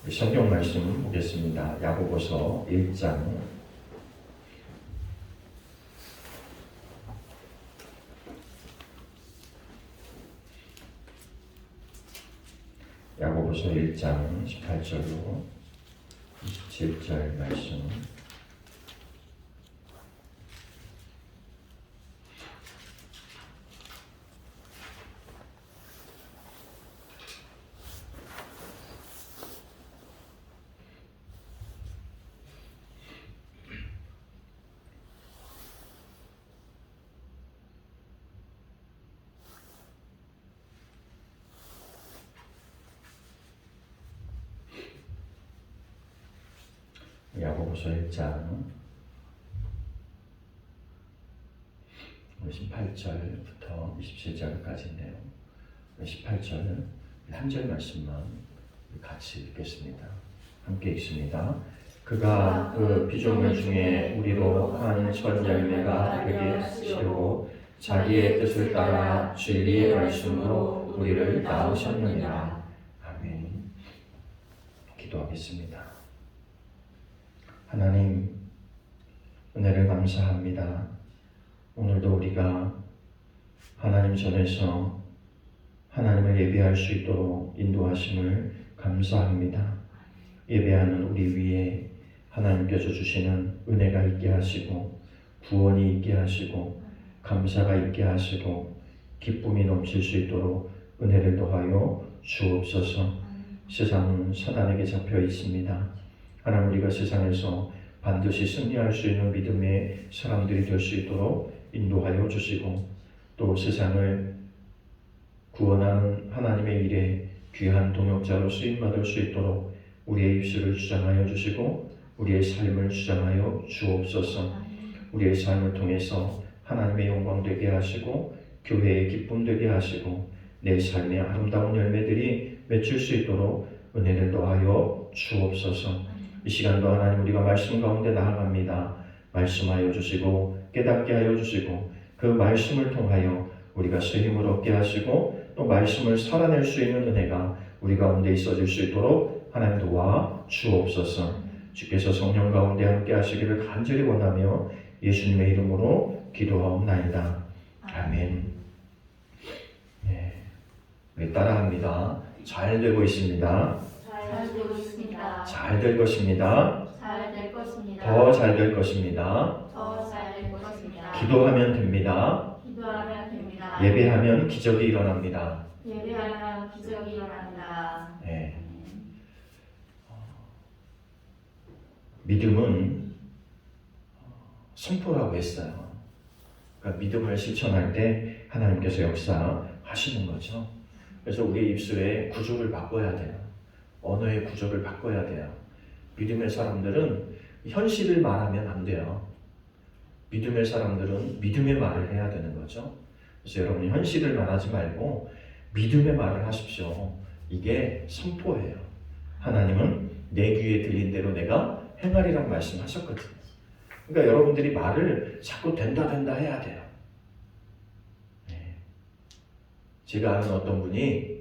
성경 말씀 보겠습니다. 야고보서 1장 야고보서 1장 18절로 27절 말씀. 야고보서 1장 18절부터 27절까지인데요. 18절 한 절 말씀만 같이 읽겠습니다. 함께 읽습니다. 그가 그 피조물 중에 우리로 한 첫 열매가 되게 하시려고 자기의 뜻을 따라 진리의 말씀으로 우리를 낳으셨느니라. 아멘. 기도하겠습니다. 하나님, 은혜를 감사합니다. 오늘도 우리가 하나님 전에서 하나님을 예배할 수 있도록 인도하심을 감사합니다. 예배하는 우리 위에 하나님께서 주시는 은혜가 있게 하시고 구원이 있게 하시고 감사가 있게 하시고 기쁨이 넘칠 수 있도록 은혜를 더하여 주옵소서. 세상은 사단에게 잡혀 있습니다. 하나님, 우리가 세상에서 반드시 승리할 수 있는 믿음의 사람들이 될 수 있도록 인도하여 주시고, 또 세상을 구원하는 하나님의 일에 귀한 동역자로 쓰임받을 수 있도록 우리의 입술을 주장하여 주시고 우리의 삶을 주장하여 주옵소서. 우리의 삶을 통해서 하나님의 영광 되게 하시고 교회의 기쁨 되게 하시고 내 삶의 아름다운 열매들이 맺힐 수 있도록 은혜를 더하여 주옵소서. 이 시간도 하나님, 우리가 말씀 가운데 나아갑니다. 말씀하여 주시고 깨닫게 하여 주시고 그 말씀을 통하여 우리가 쓰임을 얻게 하시고 또 말씀을 살아낼 수 있는 은혜가 우리 가운데 있어질 수 있도록 하나님 도와 주옵소서. 주께서 성령 가운데 함께 하시기를 간절히 원하며 예수님의 이름으로 기도하옵나이다. 아멘. 네. 우리 따라합니다. 잘 되고 있습니다. 잘 되고 있습니다. 잘 될 것입니다. 잘 될 것입니다. 더 잘 될 것입니다. 더 잘 될 것입니다. 기도하면 됩니다. 기도하면 됩니다. 예배하면 기적이 일어납니다. 예배하면 기적이 일어납니다. 네. 믿음은 선포라고 했어요. 그러니까 믿음을 실천할 때 하나님께서 역사하시는 거죠. 그래서 우리의 입술의 구조를 바꿔야 돼요. 언어의 구조를 바꿔야 돼요. 믿음의 사람들은 현실을 말하면 안 돼요. 믿음의 사람들은 믿음의 말을 해야 되는 거죠. 그래서 여러분, 현실을 말하지 말고 믿음의 말을 하십시오. 이게 선포예요. 하나님은 내 귀에 들린 대로 내가 행하리라고 말씀하셨거든요. 그러니까 여러분들이 말을 자꾸 된다 해야 돼요. 네. 제가 아는 어떤 분이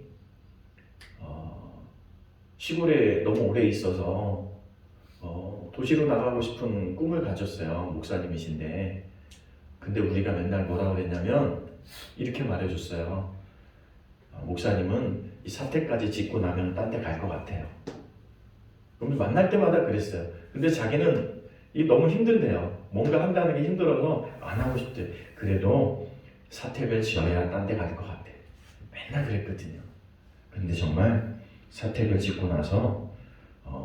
시골에 너무 오래 있어서 도시로 나가고 싶은 꿈을 가졌어요. 목사님이신데. 근데 우리가 맨날 뭐라고 그랬냐면 이렇게 말해줬어요. 목사님은 이 사택까지 짓고 나면 딴 데 갈 것 같아요. 그럼 만날 때마다 그랬어요. 근데 자기는 이 너무 힘든데요. 뭔가 한다는 게 힘들어서 안 하고 싶대. 그래도 사택을 지어야 딴 데 갈 것 같아. 맨날 그랬거든요. 근데 정말 사택을 짓고 나서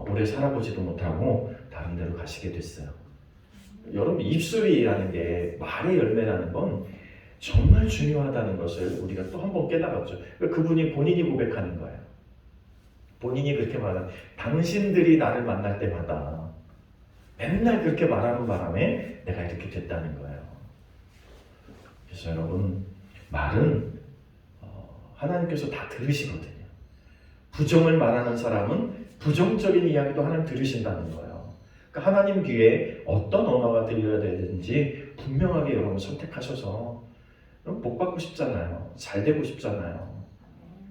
오래 살아보지도 못하고 다른 데로 가시게 됐어요. 여러분, 입술이라는 게, 말의 열매라는 건 정말 중요하다는 것을 우리가 또 한 번 깨달았죠. 그분이 본인이 고백하는 거예요. 본인이 그렇게 말하는, 당신들이 나를 만날 때마다 맨날 그렇게 말하는 바람에 내가 이렇게 됐다는 거예요. 그래서 여러분, 말은 하나님께서 다 들으시거든요. 부정을 말하는 사람은 부정적인 이야기도 하나님 들으신다는 거예요. 그러니까 하나님 귀에 어떤 언어가 들려야 되는지 분명하게 여러분 선택하셔서 복 받고 싶잖아요. 잘 되고 싶잖아요.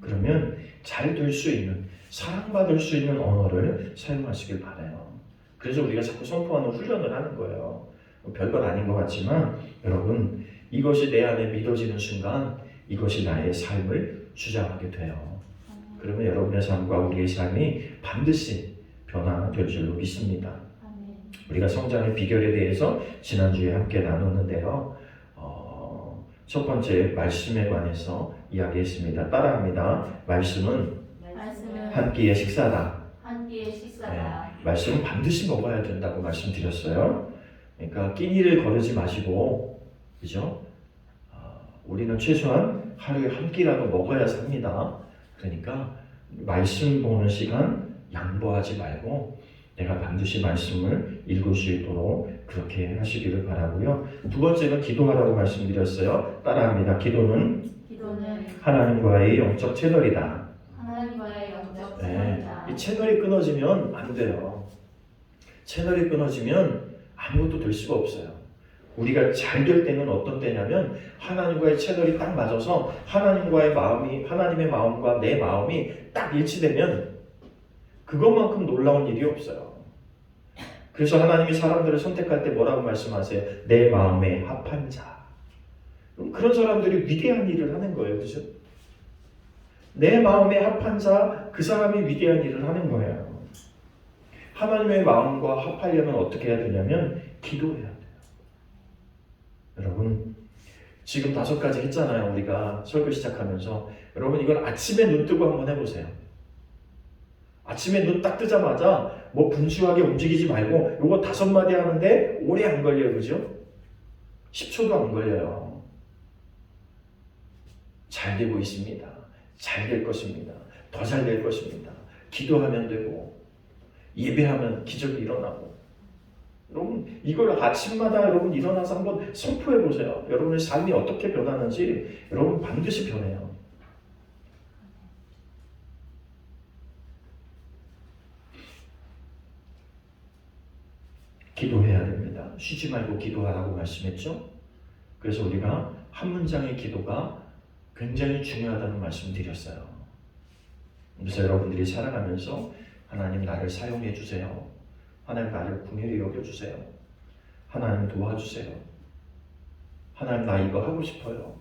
그러면 잘 될 수 있는, 사랑받을 수 있는 언어를 사용하시길 바라요. 그래서 우리가 자꾸 선포하는 훈련을 하는 거예요. 별것 아닌 것 같지만 여러분, 이것이 내 안에 믿어지는 순간 이것이 나의 삶을 주장하게 돼요. 그러면 여러분의 삶과 우리의 삶이 반드시 변화될 줄로 믿습니다. 아멘. 우리가 성장의 비결에 대해서 지난주에 함께 나눴는데요. 첫 번째 말씀에 관해서 이야기했습니다. 따라합니다. 말씀은 말씀은 한 끼의 식사다. 한 끼의 식사다. 말씀은 반드시 먹어야 된다고 말씀드렸어요. 그러니까 끼니를 거르지 마시고, 그죠? 우리는 최소한 하루에 한 끼라도 먹어야 삽니다. 그러니까 말씀 보는 시간 양보하지 말고 내가 반드시 말씀을 읽을 수 있도록 그렇게 하시기를 바라고요. 두 번째는 기도하라고 말씀드렸어요. 따라합니다. 기도는 기도는 하나님과의 영적 채널이다. 하나님과의 영적 네, 채널이다. 이 채널이 끊어지면 안 돼요. 채널이 끊어지면 아무것도 될 수가 없어요. 우리가 잘 될 때는 어떤 때냐면 하나님과의 채널이 딱 맞아서 하나님과의 마음이, 하나님의 마음과 내 마음이 딱 일치되면 그것만큼 놀라운 일이 없어요. 그래서 하나님이 사람들을 선택할 때 뭐라고 말씀하세요? 내 마음에 합한 자. 그런 사람들이 위대한 일을 하는 거예요. 그죠? 내 마음에 합한 자, 그 사람이 위대한 일을 하는 거예요. 하나님의 마음과 합하려면 어떻게 해야 되냐면 기도해야 돼요. 여러분, 지금 5가지 했잖아요. 우리가 설교 시작하면서. 여러분, 이걸 아침에 눈 뜨고 한번 해보세요. 아침에 눈 딱 뜨자마자 뭐 분주하게 움직이지 말고 요거 5마디 하는데 오래 안 걸려요. 그죠? 10초도 안 걸려요. 잘 되고 있습니다. 잘 될 것입니다. 더 잘 될 것입니다. 기도하면 되고 예배하면 기적이 일어나고. 여러분, 이걸 아침마다 여러분 일어나서 한번 선포해 보세요. 여러분의 삶이 어떻게 변하는지 여러분 반드시 변해요. 기도해야 됩니다. 쉬지 말고 기도하라고 말씀했죠. 그래서 우리가 한 문장의 기도가 굉장히 중요하다는 말씀 드렸어요. 그래서 여러분들이 살아가면서 하나님 나를 사용해 주세요. 하나님 나를 긍휼히 여겨주세요. 하나님 도와주세요. 하나님 나 이거 하고 싶어요.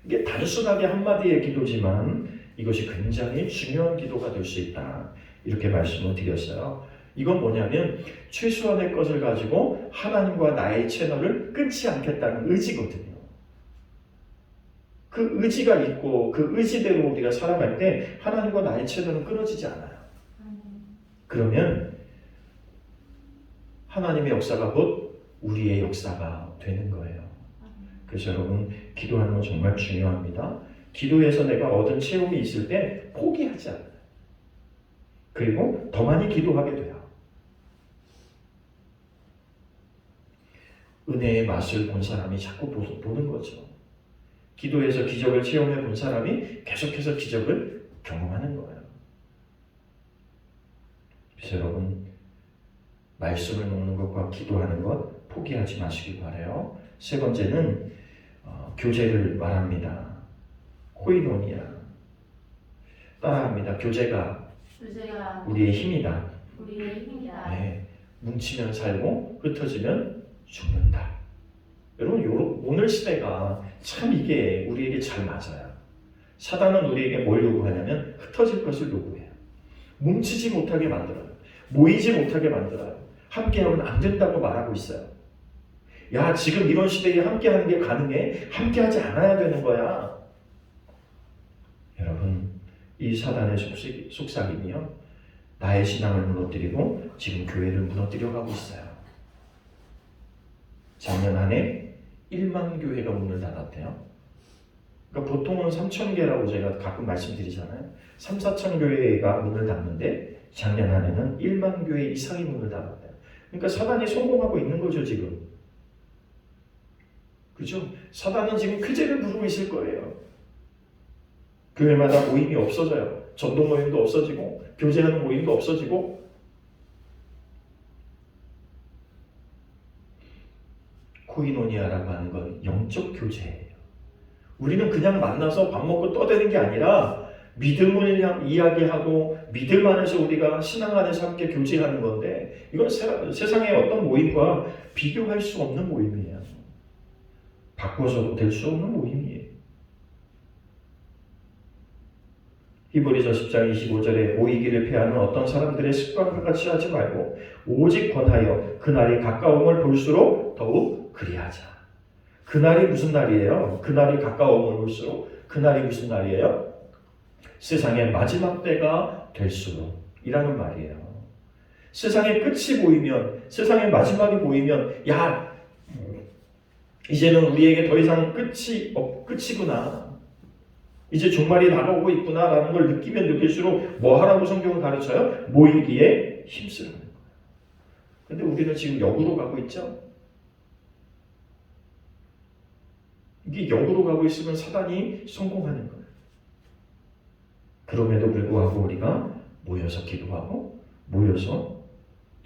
이게 단순하게 한마디의 기도지만 이것이 굉장히 중요한 기도가 될 수 있다. 이렇게 말씀을 드렸어요. 이건 뭐냐면 최소한의 것을 가지고 하나님과 나의 채널을 끊지 않겠다는 의지거든요. 그 의지가 있고 그 의지대로 우리가 살아갈 때 하나님과 나의 채널은 끊어지지 않아요. 그러면 하나님의 역사가 곧 우리의 역사가 되는 거예요. 그래서 여러분, 기도하는 건 정말 중요합니다. 기도에서 내가 얻은 체험이 있을 때 포기하지 않아요. 그리고 더 많이 기도하게 돼요. 은혜의 맛을 본 사람이 자꾸 보는 거죠. 기도에서 기적을 체험해 본 사람이 계속해서 기적을 경험하는 거예요. 그래서 여러분, 말씀을 먹는 것과 기도하는 것 포기하지 마시기 바라요. 세 번째는 교제를 말합니다. 코이노니아. 따라합니다. 교제가 우리의 힘이다. 우리의 힘이다. 네. 뭉치면 살고 흩어지면 죽는다. 여러분, 오늘 시대가 참 이게 우리에게 잘 맞아요. 사단은 우리에게 뭘 요구하냐면 흩어질 것을 요구해요. 뭉치지 못하게 만들어요. 모이지 못하게 만들어요. 함께하면 안 된다고 말하고 있어요. 야, 지금 이런 시대에 함께하는 게 가능해? 함께하지 않아야 되는 거야. 여러분, 이 사단의 속삭임이요, 나의 신앙을 무너뜨리고 지금 교회를 무너뜨려 가고 있어요. 작년 한 해 1만 교회가 문을 닫았대요. 그러니까 보통은 3,000개라고 제가 가끔 말씀드리잖아요. 3, 4천 교회가 문을 닫는데 작년 한 해는 1만 교회 이상이 문을 닫았대요. 그러니까 사단이 성공하고 있는 거죠, 지금. 그죠? 사단은 지금 쾌재를 부르고 있을 거예요. 교회마다 모임이 없어져요. 전도 모임도 없어지고 교제하는 모임도 없어지고. 코이노니아라고 하는 건 영적 교제예요. 우리는 그냥 만나서 밥 먹고 떠드는 게 아니라 믿음을 이야기하고 믿음 안에서 우리가 신앙 안에서 함께 교제하는 건데 이건 세상의 어떤 모임과 비교할 수 없는 모임이에요. 바꿔서도 될 수 없는 모임이에요. 히브리서 10장 25절에 모이기를 피하는 어떤 사람들의 습관과 같이 하지 말고 오직 권하여 그날이 가까움을 볼수록 더욱 그리하자. 그날이 무슨 날이에요? 그날이 가까움을 볼수록 그날이 무슨 날이에요? 세상의 마지막 때가 될수록 이라는 말이에요. 세상의 끝이 보이면, 세상의 마지막이 보이면 야, 이제는 우리에게 더 이상 끝이구나. 이제 종말이 다가오고 있구나라는 걸 느끼면 느낄수록 뭐 하라고 성경은 가르쳐요? 모이기에 힘쓰는 거예요. 근데 우리는 지금 역으로 가고 있죠? 이게 역으로 가고 있으면 사단이 성공하는 거예요. 그럼에도 불구하고 우리가 모여서 기도하고 모여서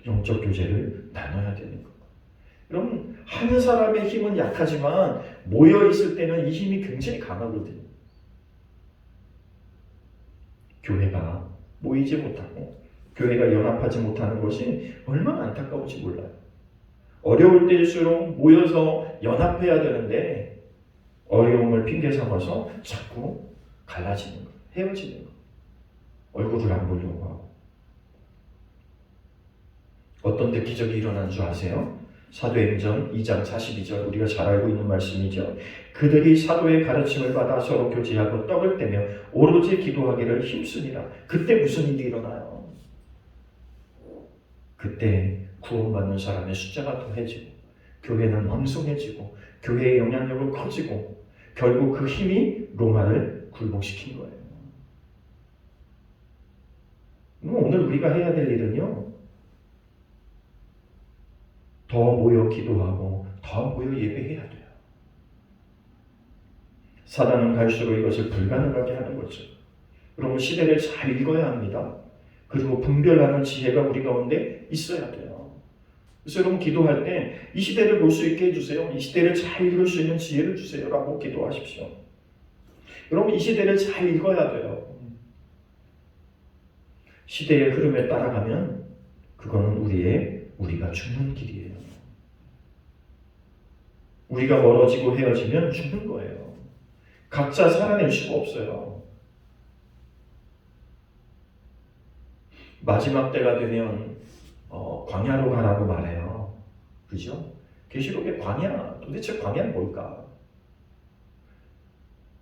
영적 교제를 나눠야 되는 거예요. 여러분, 한 사람의 힘은 약하지만 모여 있을 때는 이 힘이 굉장히 강하거든요. 교회가 모이지 못하고 교회가 연합하지 못하는 것이 얼마나 안타까운지 몰라요. 어려울 때일수록 모여서 연합해야 되는데 어려움을 핑계 삼아서 자꾸 갈라지는 거예요. 헤어지는 거예요. 얼굴을 안 보려고 하고. 어떤 데 기적이 일어난 줄 아세요? 사도행전 2장 42절 우리가 잘 알고 있는 말씀이죠. 그들이 사도의 가르침을 받아 서로 교제하고 떡을 떼며 오로지 기도하기를 힘쓰니라. 그때 무슨 일이 일어나요? 그때 구원받는 사람의 숫자가 더해지고 교회는 왕성해지고 교회의 영향력은 커지고 결국 그 힘이 로마를 굴복시킨 거예요. 오늘 우리가 해야 될 일은요, 더 모여 기도하고 더 모여 예배해야 돼요. 사단은 갈수록 이것을 불가능하게 하는 거죠. 여러분, 시대를 잘 읽어야 합니다. 그리고 분별하는 지혜가 우리 가운데 있어야 돼요. 그래서 여러분, 기도할 때 이 시대를 볼 수 있게 해주세요. 이 시대를 잘 읽을 수 있는 지혜를 주세요 라고 기도하십시오. 여러분, 이 시대를 잘 읽어야 돼요. 시대의 흐름에 따라가면 그거는 우리가 죽는 길이에요. 우리가 멀어지고 헤어지면 죽는 거예요. 각자 살아낼 수가 없어요. 마지막 때가 되면 광야로 가라고 말해요. 그죠? 계시록의 광야, 도대체 광야는 뭘까?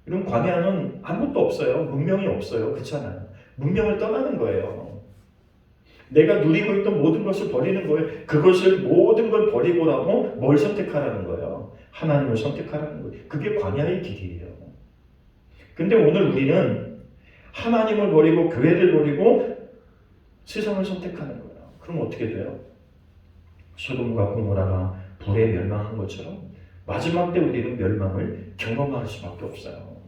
이런 광야는 아무것도 없어요. 문명이 없어요. 그렇잖아요. 문명을 떠나는 거예요. 내가 누리고 있던 모든 것을 버리는 거예요. 그것을 모든 걸 버리고라도 뭘 선택하라는 거예요. 하나님을 선택하라는 거예요. 그게 광야의 길이에요. 근데 오늘 우리는 하나님을 버리고 교회를 버리고 세상을 선택하는 거예요. 그럼 어떻게 돼요? 소돔과 고모라가 불에 멸망한 것처럼 마지막 때 우리는 멸망을 경험할 수밖에 없어요.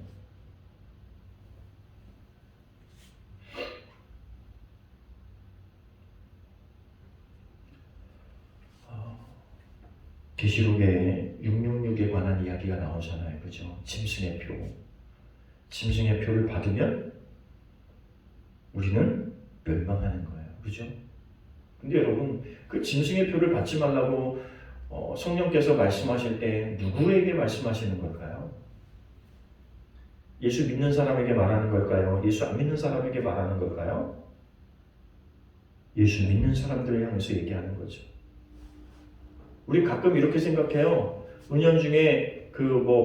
계시록에 666에 관한 이야기가 나오잖아요. 그죠? 짐승의 표. 짐승의 표를 받으면 우리는 멸망하는 거예요. 그죠? 근데 여러분, 그 짐승의 표를 받지 말라고 성령께서 말씀하실 때 누구에게 말씀하시는 걸까요? 예수 믿는 사람에게 말하는 걸까요? 예수 안 믿는 사람에게 말하는 걸까요? 예수 믿는 사람들을 향해서 얘기하는 거죠. 우리 가끔 이렇게 생각해요. 은연중에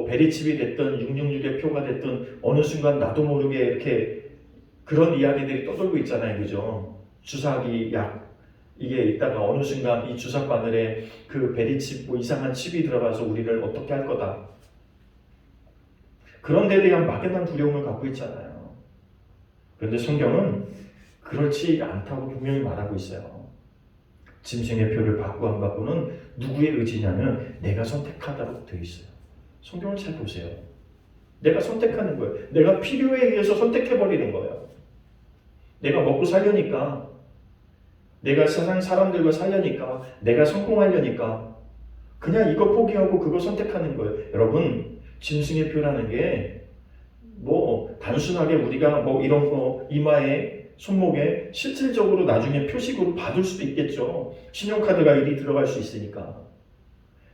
베리칩이 됐든 666의 표가 됐든 어느 순간 나도 모르게 이렇게 그런 이야기들이 떠돌고 있잖아요. 그죠? 주사기 약 이게 있다가 어느 순간 이 주사 바늘에 그 베리칩 이상한 칩이 들어가서 우리를 어떻게 할 거다. 그런 데에 대한 막연한 두려움을 갖고 있잖아요. 그런데 성경은 그렇지 않다고 분명히 말하고 있어요. 짐승의 표를 받고 안 받고는 누구의 의지냐면 내가 선택하다고 되어 있어요. 성경을 잘 보세요. 내가 선택하는 거예요. 내가 필요에 의해서 선택해버리는 거예요. 내가 먹고 살려니까, 내가 세상 사람들과 살려니까, 내가 성공하려니까 그냥 이거 포기하고 그거 선택하는 거예요. 여러분, 짐승의 표라는 게 뭐 단순하게 우리가 뭐 이런 거 이마에 손목에 실질적으로 나중에 표식으로 받을 수도 있겠죠. 신용카드가 일이 들어갈 수 있으니까.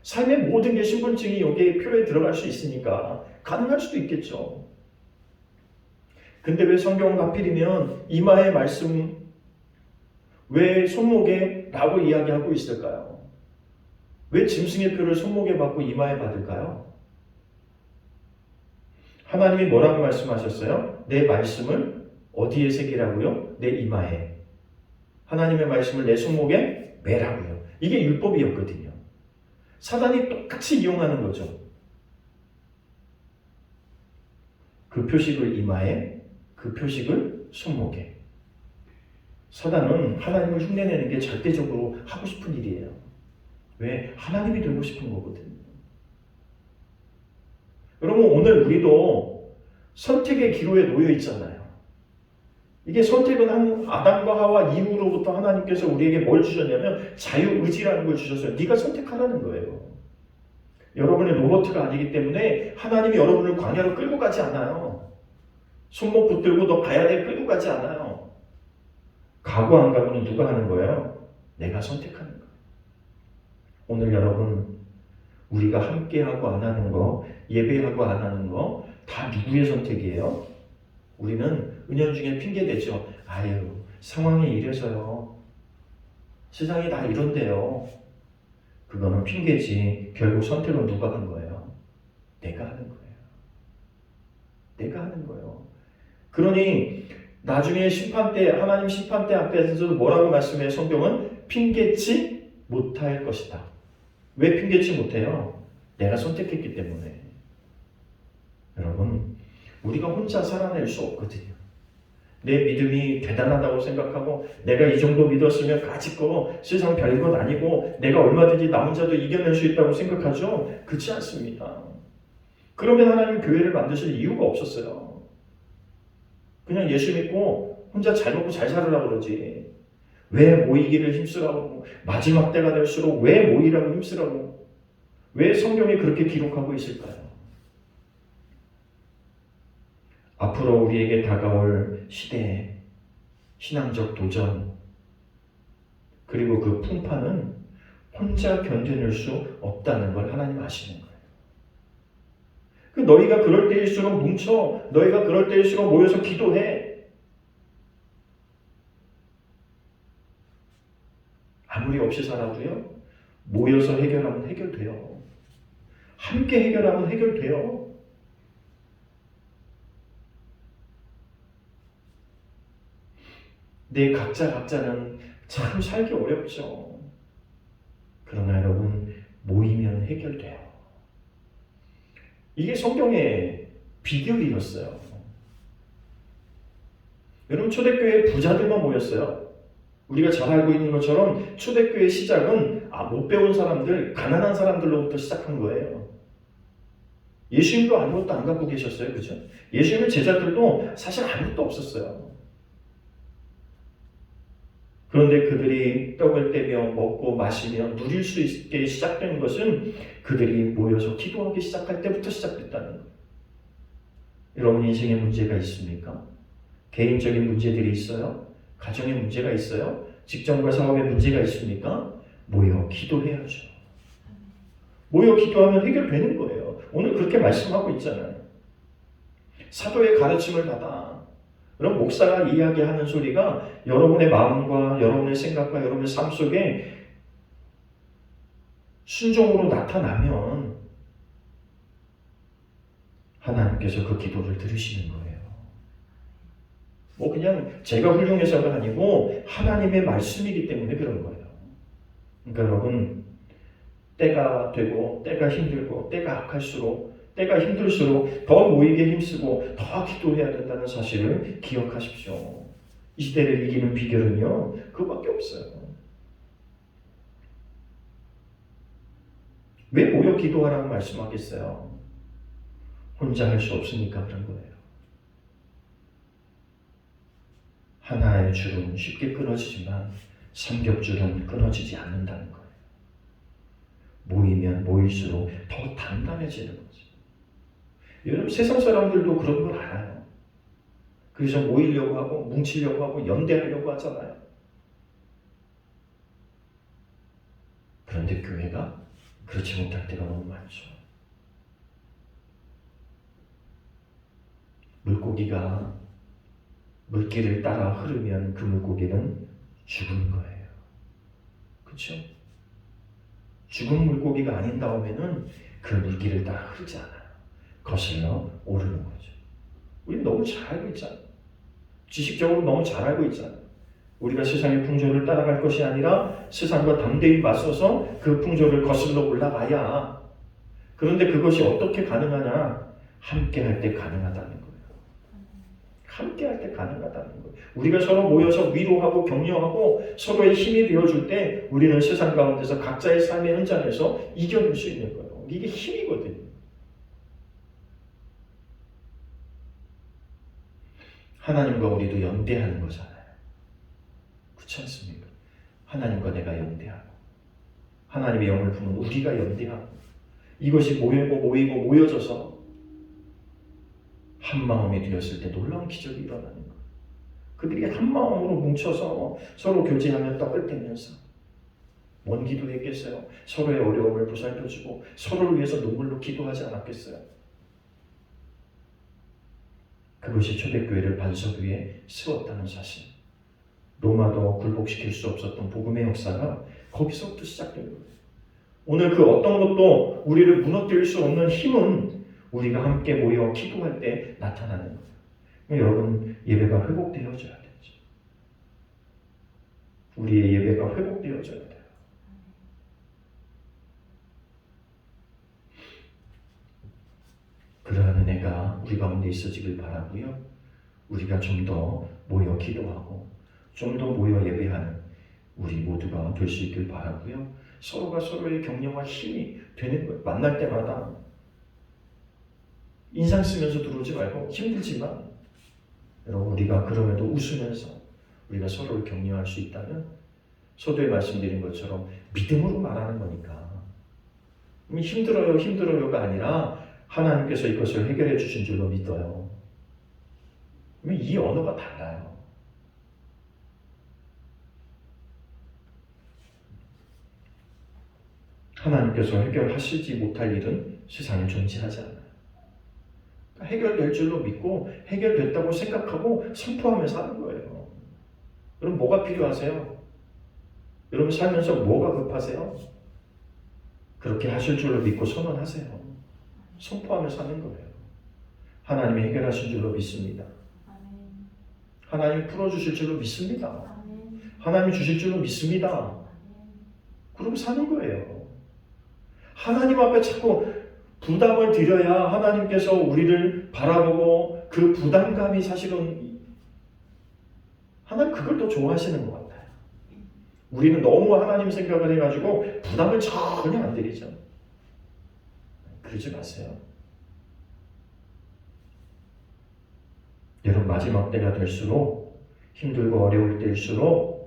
삶의 모든 게 신분증이 여기에 표에 들어갈 수 있으니까 가능할 수도 있겠죠. 근데 왜 성경은 하필이면 이마의 말씀 왜 손목에 라고 이야기하고 있을까요? 왜 짐승의 표를 손목에 받고 이마에 받을까요? 하나님이 뭐라고 말씀하셨어요? 내 말씀을 어디에 새기라고요? 내 이마에. 하나님의 말씀을 내 손목에 매라고요. 이게 율법이었거든요. 사단이 똑같이 이용하는 거죠. 그 표식을 이마에, 그 표식을 손목에. 사단은 하나님을 흉내내는 게 절대적으로 하고 싶은 일이에요. 왜? 하나님이 되고 싶은 거거든요. 여러분 오늘 우리도 선택의 기로에 놓여 있잖아요. 이게 선택은 아담과 하와 이후로부터 하나님께서 우리에게 뭘 주셨냐면 자유의지라는 걸 주셨어요. 네가 선택하라는 거예요. 여러분의 로봇가 아니기 때문에 하나님이 여러분을 광야로 끌고 가지 않아요. 손목 붙들고 너 가야 돼 끌고 가지 않아요. 가고 안 가고는 누가 하는 거예요? 내가 선택하는 거예요. 오늘 여러분 우리가 함께하고 안 하는 거, 예배하고 안 하는 거 다 누구의 선택이에요? 우리는 은연중에 핑계대죠. 아유, 상황이 이래서요. 세상이 다 이런데요. 그거는 핑계지. 결국 선택은 누가 한 거예요? 내가 하는 거예요. 내가 하는 거예요. 그러니 나중에 심판대, 하나님 심판대 앞에서도 뭐라고 말씀해요? 성경은 핑계치 못할 것이다. 왜 핑계치 못해요? 내가 선택했기 때문에. 여러분, 우리가 혼자 살아낼 수 없거든요. 내 믿음이 대단하다고 생각하고 내가 이 정도 믿었으면 가지고 세상 별것 아니고 내가 얼마든지 나 혼자도 이겨낼 수 있다고 생각하죠? 그렇지 않습니다. 그러면 하나님 교회를 만드실 이유가 없었어요. 그냥 예수 믿고 혼자 잘 먹고 잘 살으라고 그러지. 왜 모이기를 힘쓰라고, 마지막 때가 될수록 왜 모이라고 힘쓰라고, 왜 성경이 그렇게 기록하고 있을까요? 앞으로 우리에게 다가올 시대, 신앙적 도전, 그리고 그 풍파는 혼자 견뎌낼 수 없다는 걸 하나님 아시는 거예요. 너희가 그럴 때일수록 뭉쳐, 너희가 그럴 때일수록 모여서 기도해. 아무리 없이 살아도요, 모여서 해결하면 해결돼요. 함께 해결하면 해결돼요. 내 각자는 참 살기 어렵죠. 그러나 여러분, 모이면 해결돼요. 이게 성경의 비결이었어요. 여러분, 초대교회 부자들만 모였어요. 우리가 잘 알고 있는 것처럼 초대교회 시작은 못 배운 사람들, 가난한 사람들로부터 시작한 거예요. 예수님도 아무것도 안 갖고 계셨어요. 그죠? 예수님의 제자들도 사실 아무것도 없었어요. 그런데 그들이 떡을 떼며 먹고 마시며 누릴 수 있게 시작된 것은 그들이 모여서 기도하기 시작할 때부터 시작됐다는 거예요. 여러분 인생에 문제가 있습니까? 개인적인 문제들이 있어요? 가정에 문제가 있어요? 직장과 사업에 문제가 있습니까? 모여 기도해야죠. 모여 기도하면 해결되는 거예요. 오늘 그렇게 말씀하고 있잖아요. 사도의 가르침을 받아. 그럼 목사가 이야기하는 소리가 여러분의 마음과 여러분의 생각과 여러분의 삶 속에 순종으로 나타나면 하나님께서 그 기도를 들으시는 거예요. 뭐 그냥 제가 훌륭해서가 아니고 하나님의 말씀이기 때문에 그런 거예요. 그러니까 여러분, 때가 되고 때가 힘들고 때가 악할수록, 때가 힘들수록 더 모이게 힘쓰고 더 기도해야 된다는 사실을 기억하십시오. 이 시대를 이기는 비결은요, 그거밖에 없어요. 왜 모여 기도하라고 말씀하겠어요? 혼자 할 수 없으니까 그런 거예요. 하나의 줄은 쉽게 끊어지지만 삼겹줄은 끊어지지 않는다는 거예요. 모이면 모일수록 더 단단해지는 거죠. 여러분 세상 사람들도 그런 걸 알아요. 그래서 모이려고 하고 뭉치려고 하고 연대하려고 하잖아요. 그런데 교회가 그렇지 못할 때가 너무 많죠. 물고기가 물길을 따라 흐르면 그 물고기는 죽은 거예요. 그렇죠? 죽은 물고기가 아닌 다음에는 그 물길을 따라 흐르지 않아요. 거슬러 오르는 거죠. 우리는 너무 잘 알고 있잖아요. 지식적으로 너무 잘 알고 있잖아요. 우리가 세상의 풍조를 따라갈 것이 아니라 세상과 담대히 맞서서 그 풍조를 거슬러 올라가야. 그런데 그것이 어떻게 가능하냐? 함께 할 때 가능하다는 거예요. 함께 할 때 가능하다는 거예요. 우리가 서로 모여서 위로하고 격려하고 서로의 힘이 되어줄 때 우리는 세상 가운데서 각자의 삶의 현장에서 이겨낼 수 있는 거예요. 이게 힘이거든요. 하나님과 우리도 연대하는 거잖아요. 그렇지 않습니까? 하나님과 내가 연대하고 하나님의 영을 부는 우리가 연대하고 이것이 모이고 모여져서 한 마음이 되었을 때 놀라운 기적이 일어나는 거예요. 그들이 한 마음으로 뭉쳐서 서로 교제하며 떡을 떼면서 뭔 기도했겠어요? 서로의 어려움을 보살펴주고 서로를 위해서 눈물로 기도하지 않았겠어요? 그것이 초대교회를 반석 위에 세웠다는 사실. 로마도 굴복시킬 수 없었던 복음의 역사가 거기서부터 시작된 거예요. 오늘 그 어떤 것도 우리를 무너뜨릴 수 없는 힘은 우리가 함께 모여 기도할 때 나타나는 거예요. 여러분, 예배가 회복되어져야 되죠. 우리의 예배가 회복되어져야 돼요. 그러한 은혜가 우리 가운데 있어지길 바라고요. 우리가 좀 더 모여 기도하고 좀 더 모여 예배하는 우리 모두가 될 수 있길 바라고요. 서로가 서로의 격려와 힘이 되는 거예요. 만날 때마다 인상 쓰면서 들어오지 말고 힘들지만 여러분 우리가 그럼에도 웃으면서 우리가 서로를 격려할 수 있다면 서두에 말씀드린 것처럼 믿음으로 말하는 거니까 힘들어요가 아니라 하나님께서 이것을 해결해 주신 줄로 믿어요. 이 언어가 달라요. 하나님께서 해결하시지 못할 일은 세상에 존재하지 않아요. 해결될 줄로 믿고 해결됐다고 생각하고 선포하면서 하는 거예요. 여러분 뭐가 필요하세요? 여러분 살면서 뭐가 급하세요? 그렇게 하실 줄로 믿고 선언하세요. 선포하면서 하는 거예요. 하나님이 해결하신 줄로 믿습니다. 하나님이 풀어주실 줄로 믿습니다. 하나님이 주실 줄로 믿습니다. 그러고 사는 거예요. 하나님 앞에 자꾸 부담을 드려야 하나님께서 우리를 바라보고 그 부담감이 사실은 하나님 그걸 더 좋아하시는 것 같아요. 우리는 너무 하나님 생각을 해가지고 부담을 전혀 안 드리죠. 그러지 마세요. 여러분 마지막 때가 될수록 힘들고 어려울 때일수록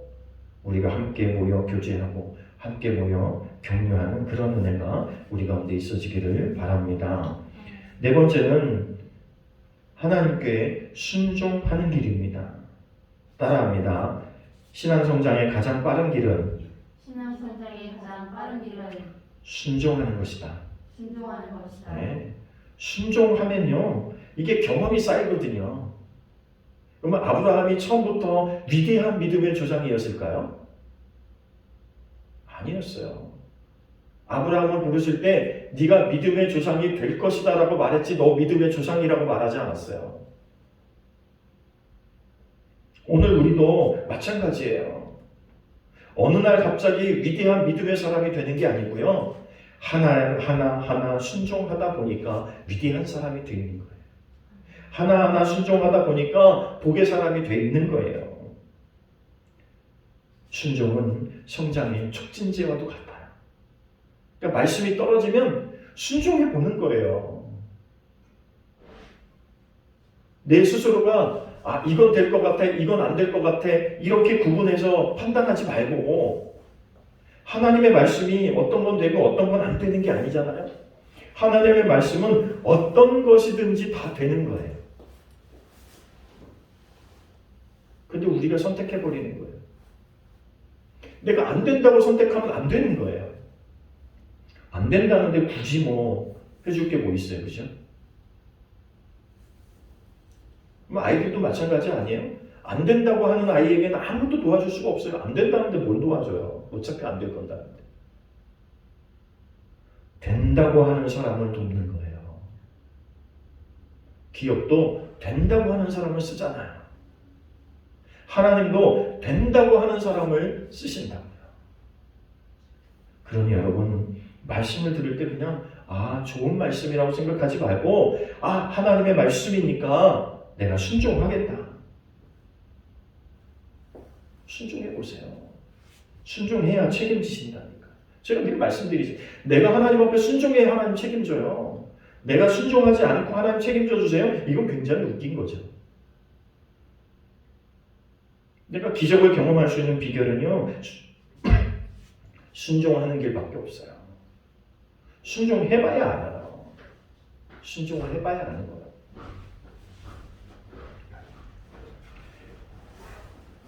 우리가 함께 모여 교제하고 함께 모여 격려하는 그런 은혜가 우리 가운데 있어지기를 바랍니다. 네 번째는 하나님께 순종하는 길입니다. 따라합니다. 신앙성장의 가장 빠른 길은 순종하는 것이다. 순종하는 것이다. 네. 순종하면요 이게 경험이 쌓이거든요. 그러면 아브라함이 처음부터 위대한 믿음의 조상이었을까요? 아니었어요. 아브라함을 부르실 때 네가 믿음의 조상이 될 것이다 라고 말했지 너 믿음의 조상이라고 말하지 않았어요. 오늘 우리도 마찬가지예요. 어느 날 갑자기 위대한 믿음의 사람이 되는 게 아니고요. 하나하나 순종하다 보니까 위대한 사람이 되는 거예요. 하나하나 순종하다 보니까 복의 사람이 돼 있는 거예요. 순종은 성장의 촉진제와도 같아요. 그러니까 말씀이 떨어지면 순종해 보는 거예요. 내 스스로가 이건 될 것 같아, 이건 안 될 것 같아 이렇게 구분해서 판단하지 말고 하나님의 말씀이 어떤 건 되고 어떤 건 안 되는 게 아니잖아요. 하나님의 말씀은 어떤 것이든지 다 되는 거예요. 근데 우리가 선택해버리는 거예요. 내가 안 된다고 선택하면 안 되는 거예요. 안 된다는데 굳이 뭐 해줄 게 뭐 있어요, 그죠? 아이들도 마찬가지 아니에요? 안 된다고 하는 아이에게는 아무것도 도와줄 수가 없어요. 안 된다는데 뭘 도와줘요? 어차피 안 될 건다는데. 된다고 하는 사람을 돕는 거예요. 기업도 된다고 하는 사람을 쓰잖아요. 하나님도 된다고 하는 사람을 쓰신다고요. 그러니 여러분, 말씀을 들을 때 그냥 좋은 말씀이라고 생각하지 말고 하나님의 말씀이니까 내가 순종하겠다. 순종해보세요. 순종해야 책임지신다니까. 제가 늘 말씀드리죠. 내가 하나님 앞에 순종해야 하나님 책임져요. 내가 순종하지 않고 하나님 책임져 주세요. 이건 굉장히 웃긴 거죠. 내가 기적을 경험할 수 있는 비결은요, 순종하는 길밖에 없어요. 순종해봐야 알아요. 순종을 해봐야 아는 거예요.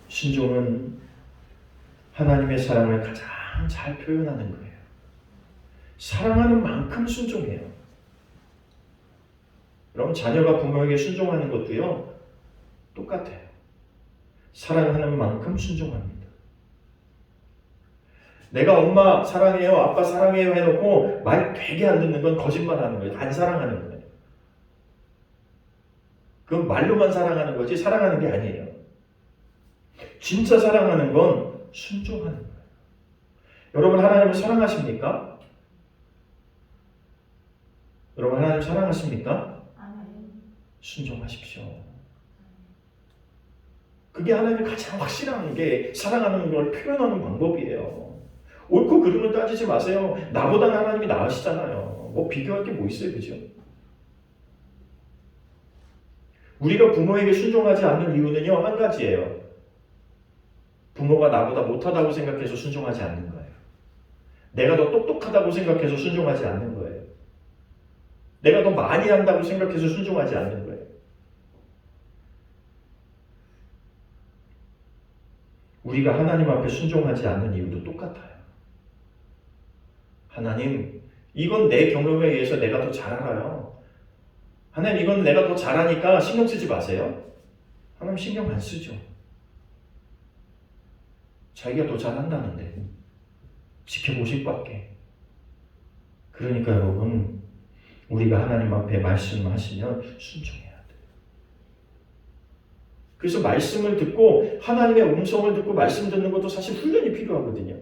순종은 하나님의 사랑을 가장 잘 표현하는 거예요. 사랑하는 만큼 순종해요. 여러분, 자녀가 부모에게 순종하는 것도요, 똑같아요. 사랑하는 만큼 순종합니다. 내가 엄마 사랑해요, 아빠 사랑해요 해놓고 말 되게 안 듣는 건 거짓말하는 거예요. 안 사랑하는 거예요. 그건 말로만 사랑하는 거지 사랑하는 게 아니에요. 진짜 사랑하는 건 순종하는 거예요. 여러분, 하나님을 사랑하십니까? 여러분, 하나님 사랑하십니까? 순종하십시오. 그게 하나님이 가장 확실한 게 사랑하는 걸 표현하는 방법이에요. 옳고 그름을 따지지 마세요. 나보다 하나님이 나으시잖아요. 뭐 비교할 게 뭐 있어요, 그죠? 우리가 부모에게 순종하지 않는 이유는요, 한 가지예요. 부모가 나보다 못하다고 생각해서 순종하지 않는 거예요. 내가 더 똑똑하다고 생각해서 순종하지 않는 거예요. 내가 더 많이 한다고 생각해서 순종하지 않는 거예요. 우리가 하나님 앞에 순종하지 않는 이유도 똑같아요. 하나님, 이건 내 경험에 의해서 내가 더 잘 알아요. 하나님, 이건 내가 더 잘하니까 신경 쓰지 마세요. 하나님 신경 안 쓰죠. 자기가 더 잘한다는데 지켜보실 밖에. 그러니까 여러분, 우리가 하나님 앞에 말씀하시면 순종해야 돼요. 그래서 말씀을 듣고 하나님의 음성을 듣고 말씀 듣는 것도 사실 훈련이 필요하거든요.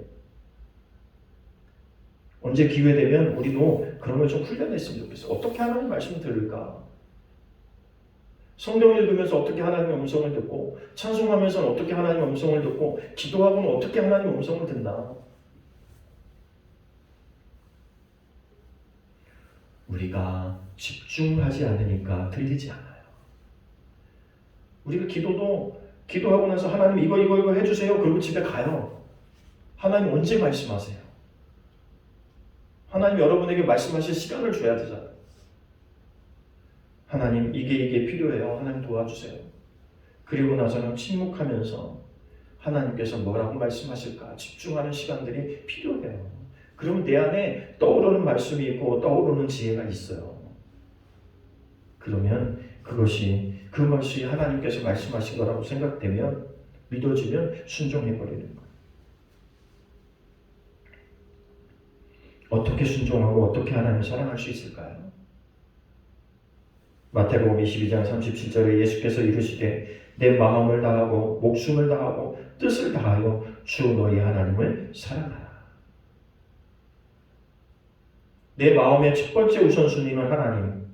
언제 기회 되면 우리도 그런 걸 좀 훈련했으면 좋겠어요. 어떻게 하나님 말씀을 들을까? 성경 읽으면서 어떻게 하나님의 음성을 듣고, 찬송하면서는 어떻게 하나님의 음성을 듣고, 기도하고는 어떻게 하나님의 음성을 듣나? 우리가 집중하지 않으니까 들리지 않아요. 우리가 기도하고 나서 하나님 이거 해주세요. 그리고 집에 가요. 하나님 언제 말씀하세요? 하나님 여러분에게 말씀하실 시간을 줘야 되잖아요. 하나님 이게 필요해요. 하나님 도와주세요. 그리고 나서는 침묵하면서 하나님께서 뭐라고 말씀하실까 집중하는 시간들이 필요해요. 그러면 내 안에 떠오르는 말씀이 있고 떠오르는 지혜가 있어요. 그러면 그 말씀이 하나님께서 말씀하신 거라고 생각되면, 믿어지면 순종해버리는 거예요. 어떻게 순종하고 어떻게 하나님을 사랑할 수 있을까요? 마태복음 22장 37절에 예수께서 이르시되 내 마음을 다하고 목숨을 다하고 뜻을 다하여 주 너희 하나님을 사랑하라. 내 마음의 첫 번째 우선순위는 하나님.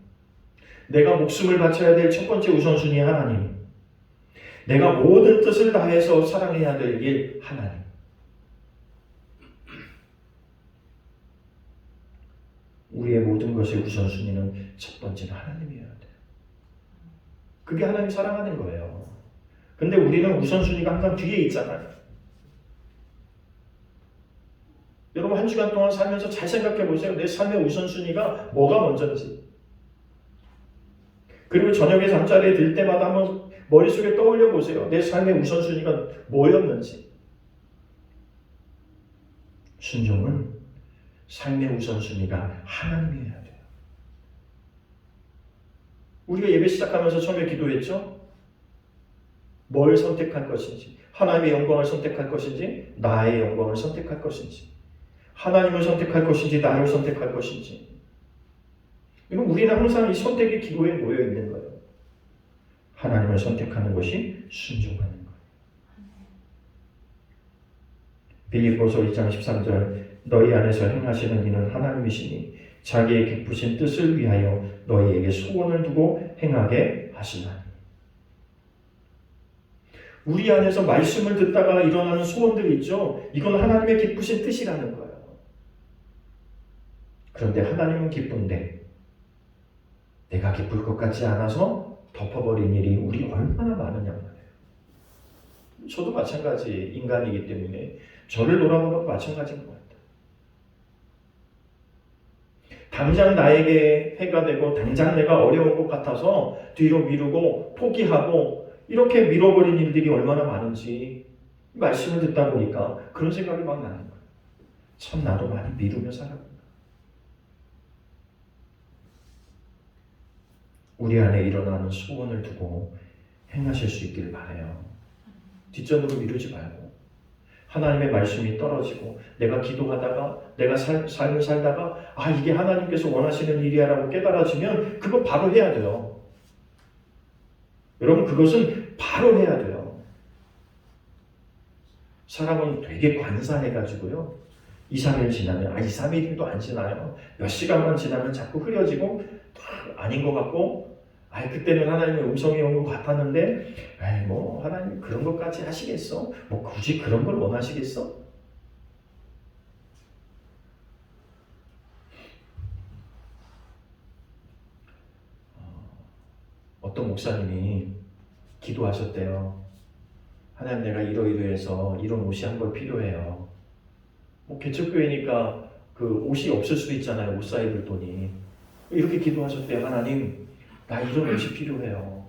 내가 목숨을 바쳐야 될 첫 번째 우선순위 하나님. 내가 모든 뜻을 다해서 사랑해야 될 길 하나님. 우리의 모든 것의 우선순위는 첫 번째는 하나님이어야 돼요. 그게 하나님 사랑하는 거예요. 근데 우리는 우선순위가 항상 뒤에 있잖아요. 여러분, 한 주간 동안 살면서 잘 생각해 보세요. 내 삶의 우선순위가 뭐가 먼저인지. 그리고 저녁에 잠자리에 들 때마다 한번 머릿속에 떠올려 보세요. 내 삶의 우선순위가 뭐였는지. 순종은 삶의 우선순위가 하나님이어야 돼요. 우리가 예배 시작하면서 처음에 기도했죠? 뭘 선택할 것인지, 하나님의 영광을 선택할 것인지, 나의 영광을 선택할 것인지, 하나님을 선택할 것인지, 나를 선택할 것인지. 그럼 우리는 항상 이 선택의 기로에 놓여 있는 거예요. 하나님을 선택하는 것이 순종하는 거예요. 빌립보서 2장 13절 너희 안에서 행하시는 이는 하나님이시니 자기의 기쁘신 뜻을 위하여 너희에게 소원을 두고 행하게 하시나니. 우리 안에서 말씀을 듣다가 일어나는 소원들이 있죠. 이건 하나님의 기쁘신 뜻이라는 거예요. 그런데 하나님은 기쁜데 내가 기쁠 것 같지 않아서 덮어버린 일이 우리 얼마나 많으냐 말이에요. 저도 마찬가지 인간이기 때문에 저를 돌아보면 마찬가지인 것 같아요. 당장 나에게 해가 되고 당장 내가 어려운 것 같아서 뒤로 미루고 포기하고 이렇게 밀어버린 일들이 얼마나 많은지 말씀을 듣다 보니까 그런 생각이 막 나는 거예요. 참 나도 많이 미루며 살았구나. 우리 안에 일어나는 소원을 두고 행하실 수 있기를 바라요. 뒷전으로 미루지 말고 하나님의 말씀이 떨어지고 내가 기도하다가 내가 삶을 살다가 이게 하나님께서 원하시는 일이야라고 깨달아지면 그거 바로 해야 돼요. 여러분 그것은 바로 해야 돼요. 사람은 되게 관사해가지고요. 2, 3일 지나면 2, 3일도 안 지나요. 몇 시간만 지나면 자꾸 흐려지고 아닌 것 같고 그때는 하나님의 음성이 온 것 같았는데 뭐 하나님 그런 것까지 하시겠어? 뭐 굳이 그런 걸 원하시겠어? 어떤 목사님이 기도하셨대요. 하나님 내가 이러이러해서 이런 옷이 한 벌 필요해요. 뭐 개척교회니까 그 옷이 없을 수도 있잖아요. 옷 사 입을 돈이. 이렇게 기도하셨대요. 하나님 나 이런 옷이 필요해요.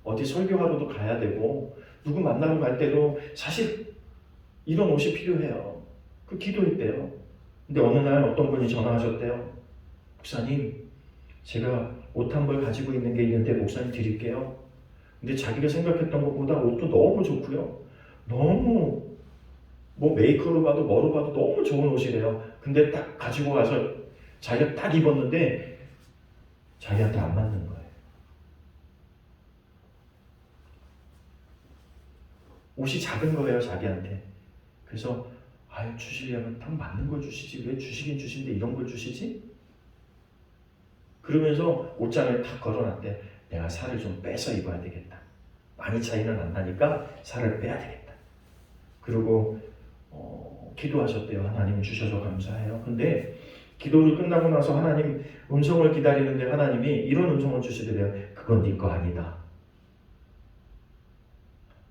어디 설교하러도 가야 되고 누구 만나러 갈 때도 사실 이런 옷이 필요해요. 그 기도했대요. 근데 어느 날 어떤 분이 전화하셨대요. 목사님 제가 옷 한 벌 가지고 있는 게 있는데 목사님 드릴게요. 근데 자기가 생각했던 것보다 옷도 너무 좋고요. 너무 뭐 메이커로 봐도 뭐로 봐도 너무 좋은 옷이래요. 근데 딱 가지고 가서 자기가 딱 입었는데 자기한테 안 맞는 거예요. 옷이 작은 거예요, 자기한테. 그래서 주시려면 딱 맞는 걸 주시지 왜 주시긴 주신데 이런 걸 주시지? 그러면서 옷장을 탁 걸어놨대. 내가 살을 좀 빼서 입어야 되겠다. 많이 차이는 안 나니까 살을 빼야 되겠다. 그리고 기도하셨대요. 하나님 주셔서 감사해요. 근데 기도를 끝나고 나서 하나님 음성을 기다리는데 하나님이 이런 음성을 주시더래요. 그건 네 거 아니다.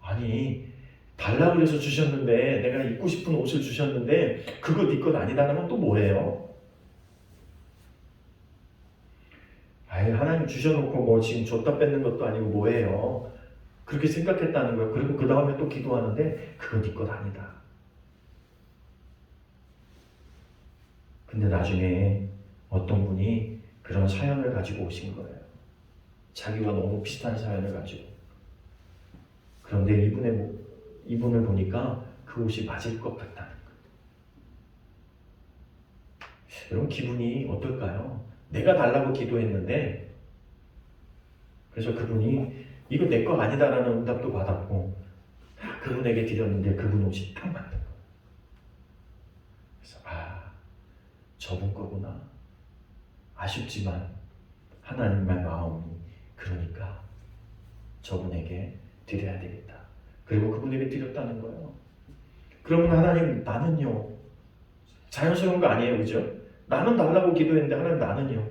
아니 달라고 그래서 주셨는데 내가 입고 싶은 옷을 주셨는데 그거 네 것 아니다는 건 또 뭐예요? 하나님 주셔놓고 뭐 지금 줬다 뺏는 것도 아니고 뭐예요? 그렇게 생각했다는 거예요. 그리고 그 다음에 또 기도하는데 그거 네 것 아니다. 근데 나중에 어떤 분이 그런 사연을 가지고 오신 거예요. 자기와 너무 비슷한 사연을 가지고. 그런데 이분을 보니까 그 옷이 맞을 것 같다는 거예요. 여러분 기분이 어떨까요? 내가 달라고 기도했는데 그래서 그분이 이거 내 거 아니다라는 응답도 받았고 그분에게 드렸는데 그분 옷이 딱 맞는 거예요. 그래서 저분 거구나. 아쉽지만 하나님의 마음이 그러니까 저분에게 드려야 되겠다. 그리고 그분에게 드렸다는 거예요. 그러면 하나님 나는요. 자연스러운 거 아니에요. 그죠? 나는 달라고 기도했는데 하나님 나는요.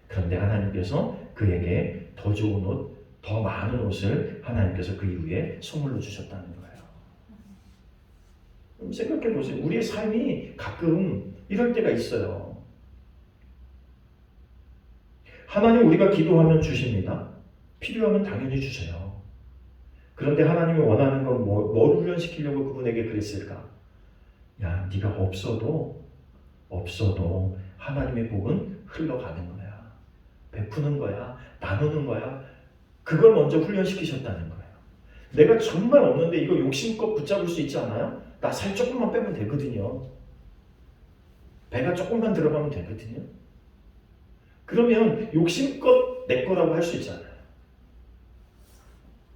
그런데 하나님께서 그에게 더 좋은 옷, 더 많은 옷을 하나님께서 그 이후에 선물로 주셨다는 거예요. 생각해 보세요. 우리의 삶이 가끔 이럴 때가 있어요. 하나님 우리가 기도하면 주십니다. 필요하면 당연히 주세요. 그런데 하나님이 원하는 건 뭘 훈련시키려고 그분에게 그랬을까? 야, 네가 없어도 하나님의 복은 흘러가는 거야. 베푸는 거야. 나누는 거야. 그걸 먼저 훈련시키셨다는 거예요. 내가 정말 없는데 이거 욕심껏 붙잡을 수 있지 않아요? 나 살 조금만 빼면 되거든요. 배가 조금만 들어가면 되거든요. 그러면 욕심껏 내 거라고 할 수 있잖아요.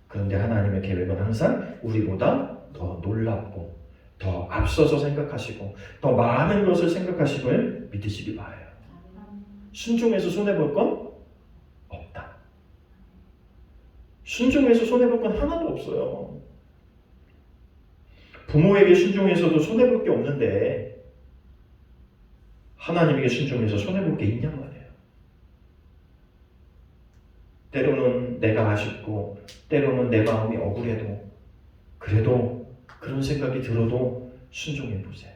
그런데 하나님의 계획은 항상 우리보다 더 놀랍고 더 앞서서 생각하시고 더 많은 것을 생각하시고 믿으시기 바라요. 순종해서 손해볼 건 없다. 순종해서 손해볼 건 하나도 없어요. 부모에게 순종해서도 손해볼 게 없는데 하나님에게 순종해서 손해볼 게 있냔 말이에요. 때로는 내가 아쉽고 때로는 내 마음이 억울해도 그래도 그런 생각이 들어도 순종해 보세요.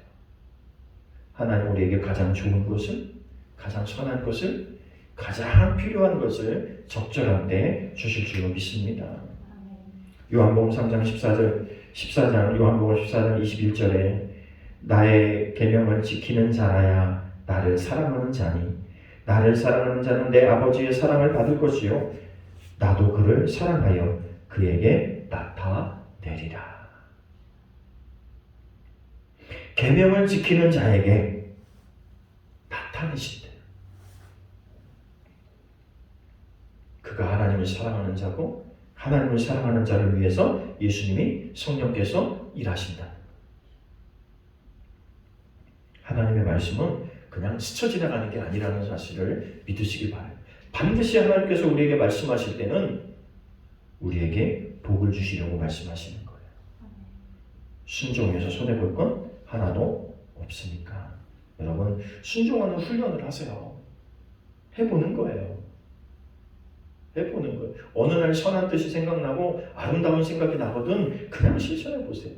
하나님 우리에게 가장 좋은 것을, 가장 선한 것을, 가장 필요한 것을 적절한 때 주실 줄로 믿습니다. 요한복음 3장 14장 요한복음 14장 21절에 나의 계명을 지키는 자라야 나를 사랑하는 자니 나를 사랑하는 자는 내 아버지의 사랑을 받을 것이요 나도 그를 사랑하여 그에게 나타내리라. 계명을 지키는 자에게 나타내신대요. 그가 하나님을 사랑하는 자고 하나님을 사랑하는 자를 위해서 예수님이 성령께서 일하신다. 하나님의 말씀은 그냥 스쳐 지나가는 게 아니라는 사실을 믿으시기 바라요. 반드시 하나님께서 우리에게 말씀하실 때는 우리에게 복을 주시려고 말씀하시는 거예요. 순종해서 손해볼 건 하나도 없으니까 여러분 순종하는 훈련을 하세요. 해보는 거예요. 해보는 거예요. 어느 날 선한 뜻이 생각나고 아름다운 생각이 나거든 그냥 실천해 보세요.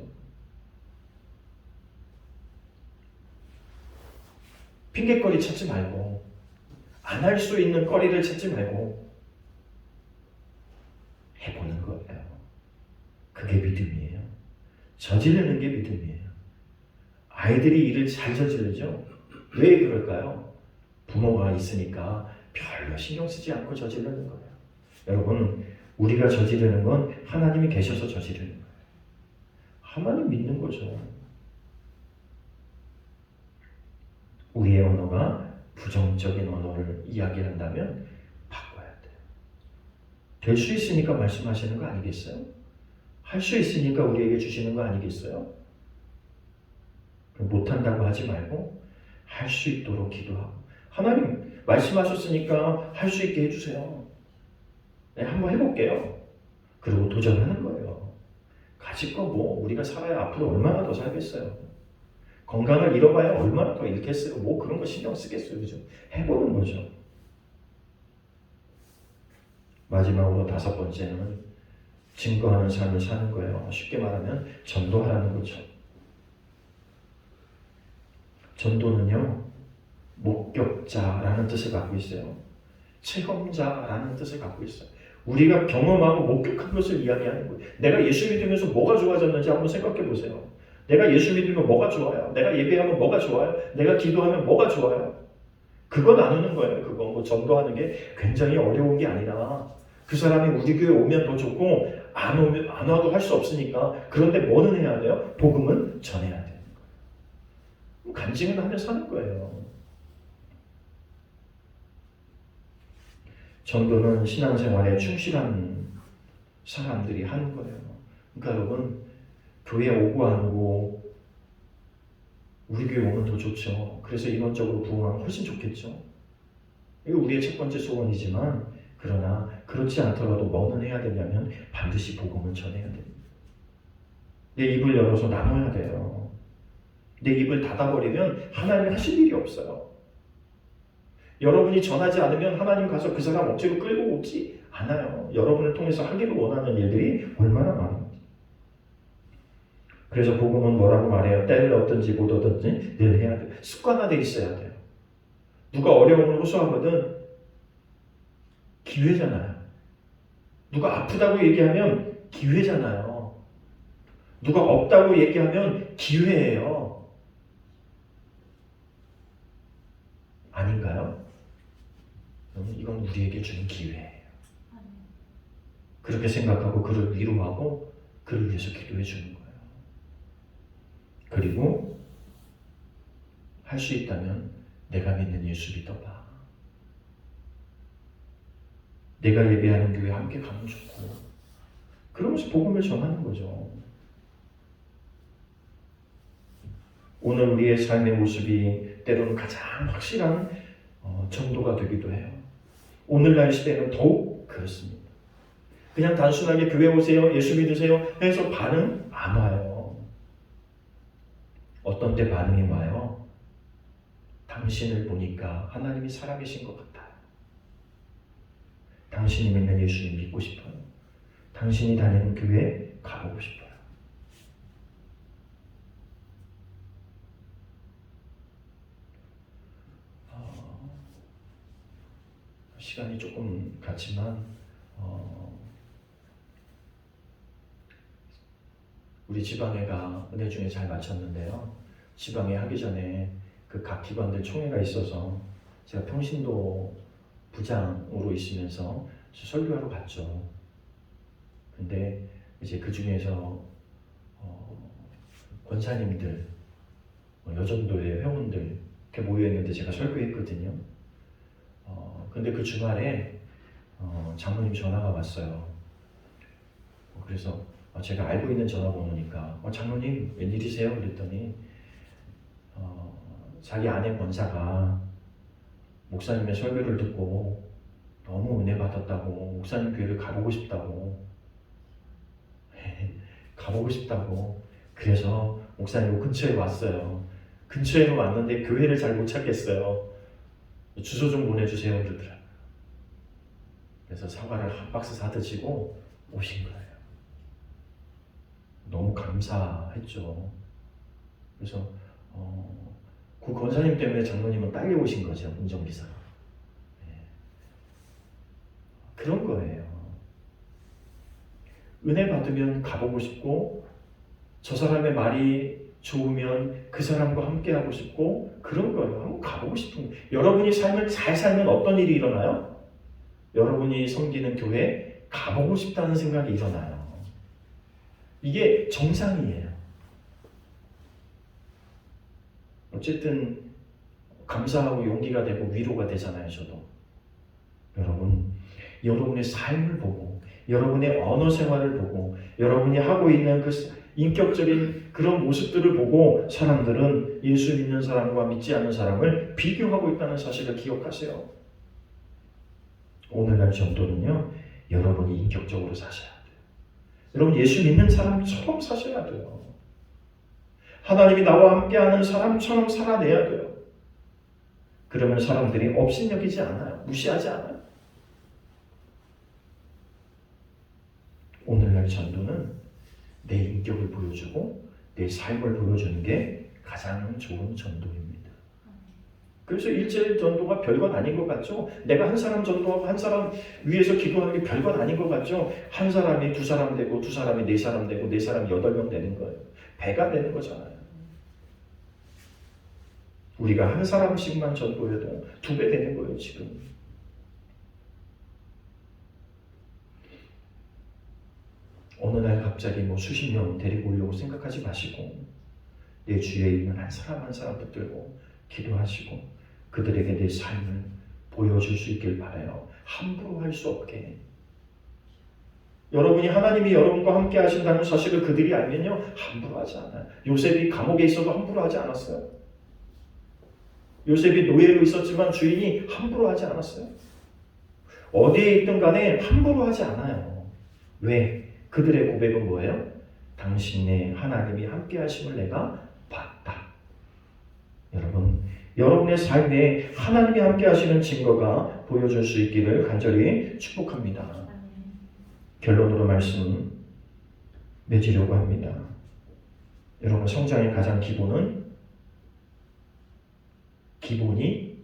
핑계거리 찾지 말고 안 할 수 있는 거리를 찾지 말고 해보는 거예요. 그게 믿음이에요. 저지르는 게 믿음이에요. 아이들이 일을 잘 저지르죠? 왜 그럴까요? 부모가 있으니까 별로 신경 쓰지 않고 저지르는 거예요. 여러분, 우리가 저지르는 건 하나님이 계셔서 저지르는 거예요. 하나님 믿는 거죠. 우리의 언어가 부정적인 언어를 이야기한다면 바꿔야 돼요. 될 수 있으니까 말씀하시는 거 아니겠어요? 할 수 있으니까 우리에게 주시는 거 아니겠어요? 못한다고 하지 말고 할 수 있도록 기도하고 하나님 말씀하셨으니까 할 수 있게 해주세요. 네, 한번 해볼게요. 그리고 도전하는 거예요. 가지고 뭐 우리가 살아야 앞으로 얼마나 더 살겠어요. 건강을 잃어봐야 얼마나 더 잃겠어요. 뭐 그런 거 신경 쓰겠어요. 그죠? 해보는 거죠. 마지막으로 5번째는 증거하는 삶을 사는 거예요. 쉽게 말하면 전도하라는 거죠. 전도는요, 목격자라는 뜻을 갖고 있어요. 체험자라는 뜻을 갖고 있어요. 우리가 경험하고 목격한 것을 이야기하는 거예요. 내가 예수 믿으면서 뭐가 좋아졌는지 한번 생각해 보세요. 내가 예수 믿으면 뭐가 좋아요? 내가 예배하면 뭐가 좋아요? 내가 기도하면 뭐가 좋아요? 그거 나누는 거예요. 그거 뭐 전도하는 게 굉장히 어려운 게 아니라 그 사람이 우리 교회 오면 더 좋고 안 와도 할 수 없으니까 그런데 뭐는 해야 돼요? 복음은 전해야 돼요. 간증은 하며 사는 거예요. 전도는 신앙생활에 충실한 사람들이 하는 거예요. 그러니까 여러분 교회 오고 안 오고 우리 교회 오면 더 좋죠. 그래서 인원적으로 부흥하면 훨씬 좋겠죠. 이거 우리의 첫 번째 소원이지만 그러나 그렇지 않더라도 뭐는 해야 되냐면 반드시 복음을 전해야 됩니다. 내 입을 열어서 나눠야 돼요. 내 입을 닫아버리면 하나님이 하실 일이 없어요. 여러분이 전하지 않으면 하나님 가서 그 사람 억지로 끌고 오지 않아요. 여러분을 통해서 하기를 원하는 일들이 얼마나 많은지. 그래서 복음은 뭐라고 말해요? 때를 얻든지 못 얻든지 늘 해야 돼요. 습관화되어 있어야 돼요. 누가 어려움을 호소하거든 기회잖아요. 누가 아프다고 얘기하면 기회잖아요. 누가 없다고 얘기하면 기회예요. 아닌가요? 이건 우리에게 주는 기회예요. 그렇게 생각하고 그를 위로하고 그를 위해서 기도해 주는 거예요. 그리고 할 수 있다면 내가 믿는 예수 믿어봐. 내가 예배하는 교회 함께 가면 좋고 그러면서 복음을 전하는 거죠. 오늘 우리의 삶의 모습이 때로는 가장 확실한 전도가 되기도 해요. 오늘날 시대는 더욱 그렇습니다. 그냥 단순하게 교회 오세요, 예수 믿으세요 해서 반응 안 와요. 어떤 때 반응이 와요? 당신을 보니까 하나님이 살아계신 것 같아요. 당신이 믿는 예수님 믿고 싶어요. 당신이 다니는 교회 가보고 싶어요. 시간이 조금 갔지만 우리 지방회가 은혜 중에 잘 마쳤는데요. 지방회 하기 전에 그 각 기관들 총회가 있어서 제가 평신도 부장으로 있으면서 설교하러 갔죠. 근데 이제 그 중에서 권사님들, 여전도의 회원들 이렇게 모여있는데 제가 설교했거든요. 근데 그 주말에 장모님 전화가 왔어요. 그래서 제가 알고 있는 전화번호니까 장모님 웬일이세요? 그랬더니 자기 아내 권사가 목사님의 설교를 듣고 너무 은혜 받았다고 목사님 교회를 가보고 싶다고 그래서 목사님 근처에 왔어요. 근처에 왔는데 교회를 잘 못 찾겠어요. 주소 좀 보내주세요 그러더라고요. 그래서 사과를 한 박스 사드시고 오신 거예요. 너무 감사했죠. 그래서 그 권사님 때문에 장로님은 딸려오신 거죠. 운전기사가. 그런 거예요. 은혜 받으면 가보고 싶고 저 사람의 말이 좋으면 그 사람과 함께 하고 싶고 그런 거예요. 한번 가보고 싶은 거예요. 여러분이 삶을 잘 살면 어떤 일이 일어나요? 여러분이 섬기는 교회에 가보고 싶다는 생각이 일어나요. 이게 정상이에요. 어쨌든 감사하고 용기가 되고 위로가 되잖아요. 저도. 여러분, 여러분의 삶을 보고 여러분의 언어 생활을 보고 여러분이 하고 있는 그 인격적인 그런 모습들을 보고 사람들은 예수 믿는 사람과 믿지 않는 사람을 비교하고 있다는 사실을 기억하세요. 오늘날 전도는요, 여러분이 인격적으로 사셔야 돼요. 여러분 예수 믿는 사람처럼 사셔야 돼요. 하나님이 나와 함께하는 사람처럼 살아내야 돼요. 그러면 사람들이 업신여기지 않아요. 무시하지 않아요. 오늘날 전도는 내 인격을 보여주고 내 삶을 보여주는 게 가장 좋은 전도입니다. 그래서 일제일 전도가 별것 아닌 것 같죠? 내가 한 사람 전도하고 한 사람 위해서 기도하는 게 별것 아닌 것 같죠? 한 사람이 두 사람 되고 두 사람이 네 사람 되고 네 사람이 8명 되는 거예요. 배가 되는 거잖아요. 우리가 한 사람씩만 전도해도 2배 되는 거예요, 지금. 어느 날 갑자기 수십 명 데리고 오려고 생각하지 마시고 내 주위에 있는 한 사람 한 사람 붙들고 기도하시고 그들에게 내 삶을 보여줄 수 있길 바라요. 함부로 할 수 없게. 여러분이 하나님이 여러분과 함께 하신다는 사실을 그들이 알면요 함부로 하지 않아요. 요셉이 감옥에 있어도 함부로 하지 않았어요. 요셉이 노예로 있었지만 주인이 함부로 하지 않았어요. 어디에 있든 간에 함부로 하지 않아요. 왜? 그들의 고백은 뭐예요? 당신의 하나님이 함께 하심을 내가 봤다. 여러분, 여러분의 삶에 하나님이 함께 하시는 증거가 보여줄 수 있기를 간절히 축복합니다. 결론으로 말씀 맺으려고 합니다. 여러분, 성장의 가장 기본은 기본이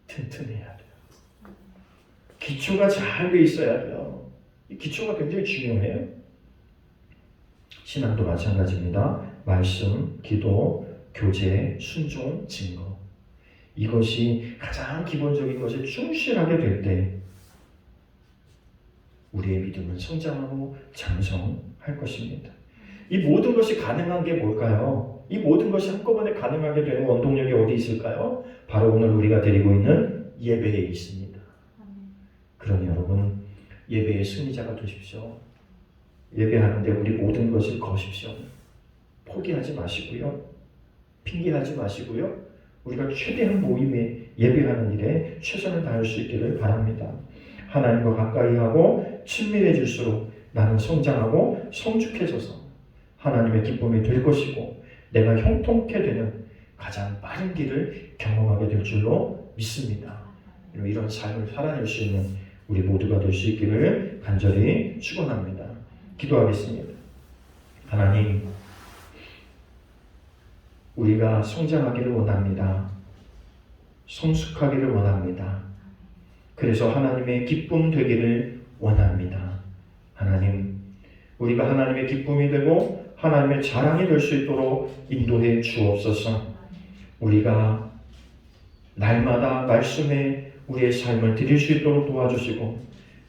튼튼해야 돼요. 기초가 잘 돼 있어야 돼요. 이 기초가 굉장히 중요해요. 신앙도 마찬가지입니다. 말씀, 기도, 교제, 순종, 증거. 이것이 가장 기본적인 것에 충실하게 될 때 우리의 믿음은 성장하고 장성할 것입니다. 이 모든 것이 가능한 게 뭘까요? 이 모든 것이 한꺼번에 가능하게 되는 원동력이 어디 있을까요? 바로 오늘 우리가 드리고 있는 예배에 있습니다. 그러니 여러분, 예배의 승리자가 되십시오. 예배하는데 우리 모든 것을 거십시오. 포기하지 마시고요. 핑계하지 마시고요. 우리가 최대한 모임에 예배하는 일에 최선을 다할 수 있기를 바랍니다. 하나님과 가까이 하고 친밀해질수록 나는 성장하고 성숙해져서 하나님의 기쁨이 될 것이고 내가 형통케 되는 가장 빠른 길을 경험하게 될 줄로 믿습니다. 이런 삶을 살아낼 수 있는 우리 모두가 될 수 있기를 간절히 축원합니다. 기도하겠습니다. 하나님, 우리가 성장하기를 원합니다. 성숙하기를 원합니다. 그래서 하나님의 기쁨 되기를 원합니다. 하나님, 우리가 하나님의 기쁨이 되고 하나님의 자랑이 될 수 있도록 인도해 주옵소서. 우리가 날마다 말씀에 우리의 삶을 드릴 수 있도록 도와주시고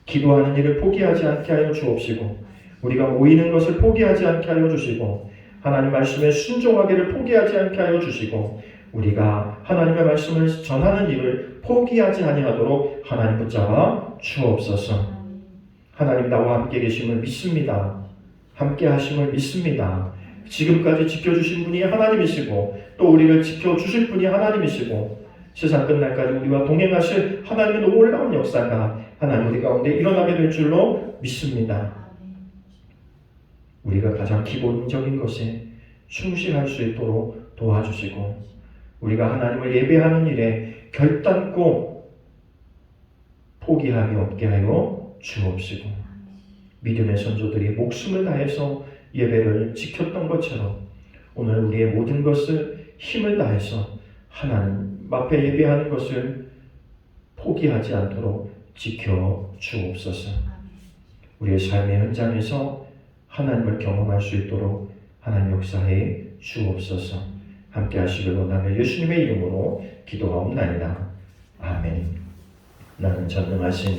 기도하는 일을 포기하지 않게 하여 주옵시고 우리가 모이는 것을 포기하지 않게 하여 주시고 하나님 말씀에 순종하기를 포기하지 않게 하여 주시고 우리가 하나님의 말씀을 전하는 일을 포기하지 아니하도록 하나님 붙잡아 주옵소서. 하나님 나와 함께 계심을 믿습니다. 함께 하심을 믿습니다. 지금까지 지켜주신 분이 하나님이시고 또 우리를 지켜주실 분이 하나님이시고 세상 끝날까지 우리와 동행하실 하나님의 놀라운 역사가 하나님 우리 가운데 일어나게 될 줄로 믿습니다. 우리가 가장 기본적인 것에 충실할 수 있도록 도와주시고 우리가 하나님을 예배하는 일에 결단코 포기함이 없게 하여 주옵시고 믿음의 선조들이 목숨을 다해서 예배를 지켰던 것처럼 오늘 우리의 모든 것을 힘을 다해서 하나님 앞에 예배하는 것을 포기하지 않도록 지켜 주옵소서. 우리의 삶의 현장에서 하나님을 경험할 수 있도록 하나님 역사해 주옵소서. 함께 하시길 원하며 예수님의 이름으로 기도하옵나이다. 아멘. 나는 전능하신